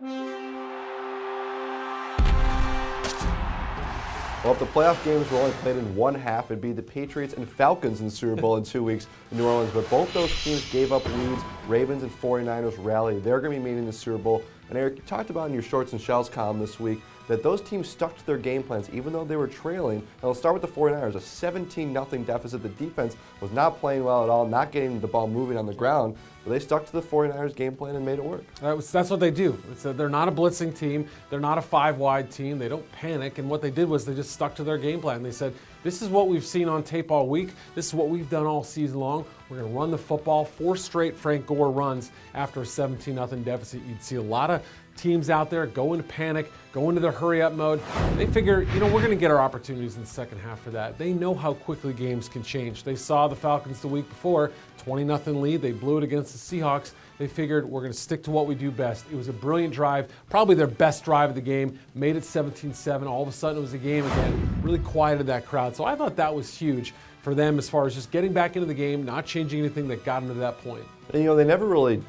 Well, if the playoff games were only played in one half, it'd be the Patriots and Falcons in the Super Bowl in 2 weeks in New Orleans. But both those teams gave up leads. Ravens and 49ers rallied. They're going to be meeting in the Super Bowl. And Eric, you talked about in your Shorts and Shells column this week that those teams stuck to their game plans even though they were trailing. And I'll start with the 49ers, a 17-0 deficit. The defense was not playing well at all, not getting the ball moving on the ground. But they stuck to the 49ers game plan and made it work. That's what they do. They're not a blitzing team. They're not a five-wide team. They don't panic. And what they did was they just stuck to their game plan. They said, this is what we've seen on tape all week. This is what we've done all season long. We're going to run the football. 4 straight Frank Gore runs after a 17-0 deficit. You'd see a lot of teams out there go into panic, go into their hurry-up mode. They figure, we're going to get our opportunities in the second half for that. They know how quickly games can change. They saw the Falcons the week before, 20-0 lead. They blew it against the Seahawks. They figured we're going to stick to what we do best. It was a brilliant drive, probably their best drive of the game, made it 17-7. All of a sudden it was a game again, really quieted that crowd. So I thought that was huge for them as far as just getting back into the game, not changing anything that got them to that point. And, they never really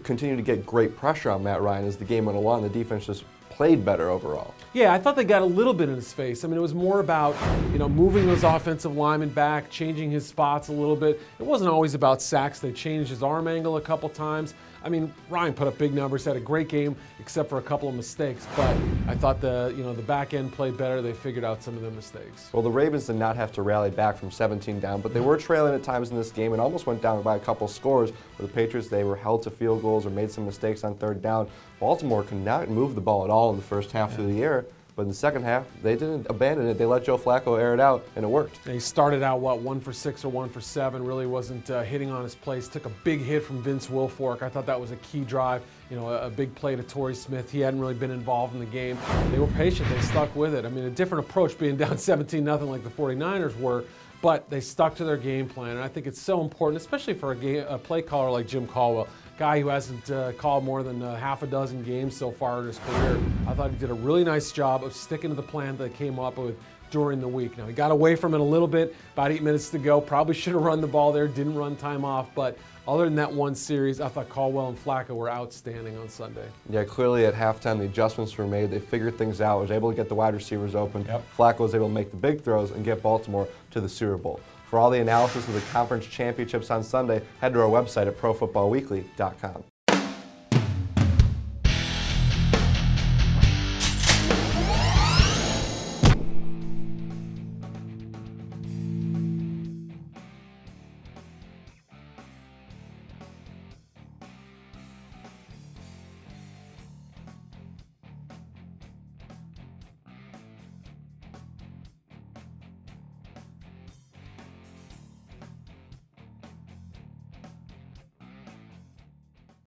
continued to get great pressure on Matt Ryan as the game went along. The defense just played better overall. Yeah, I thought they got a little bit in his face. I mean, it was more about, moving those offensive linemen back, changing his spots a little bit. It wasn't always about sacks. They changed his arm angle a couple times. I mean, Ryan put up big numbers, had a great game, except for a couple of mistakes. But I thought the back end played better. They figured out some of their mistakes. Well, the Ravens did not have to rally back from 17 down, but they were trailing at times in this game and almost went down by a couple scores. For the Patriots, they were held to field goals or made some mistakes on third down. Baltimore could not move the ball at all in the first half of the year. But in the second half, they didn't abandon it. They let Joe Flacco air it out, and it worked. They started out, 1 for 6 or 1 for 7, really wasn't hitting on his plays. Took a big hit from Vince Wilfork. I thought that was a key drive. A big play to Torrey Smith. He hadn't really been involved in the game. They were patient. They stuck with it. I mean, a different approach being down 17-0 like the 49ers were, but they stuck to their game plan. And I think it's so important, especially for a play caller like Jim Caldwell, guy who hasn't called more than half a dozen games so far in his career. I thought he did a really nice job of sticking to the plan that they came up with during the week. Now, he got away from it a little bit, about 8 minutes to go. Probably should have run the ball there, didn't run time off. But other than that one series, I thought Caldwell and Flacco were outstanding on Sunday. Yeah, clearly at halftime, the adjustments were made. They figured things out, was able to get the wide receivers open. Yep. Flacco was able to make the big throws and get Baltimore to the Super Bowl. For all the analysis of the conference championships on Sunday, head to our website at ProFootballWeekly.com.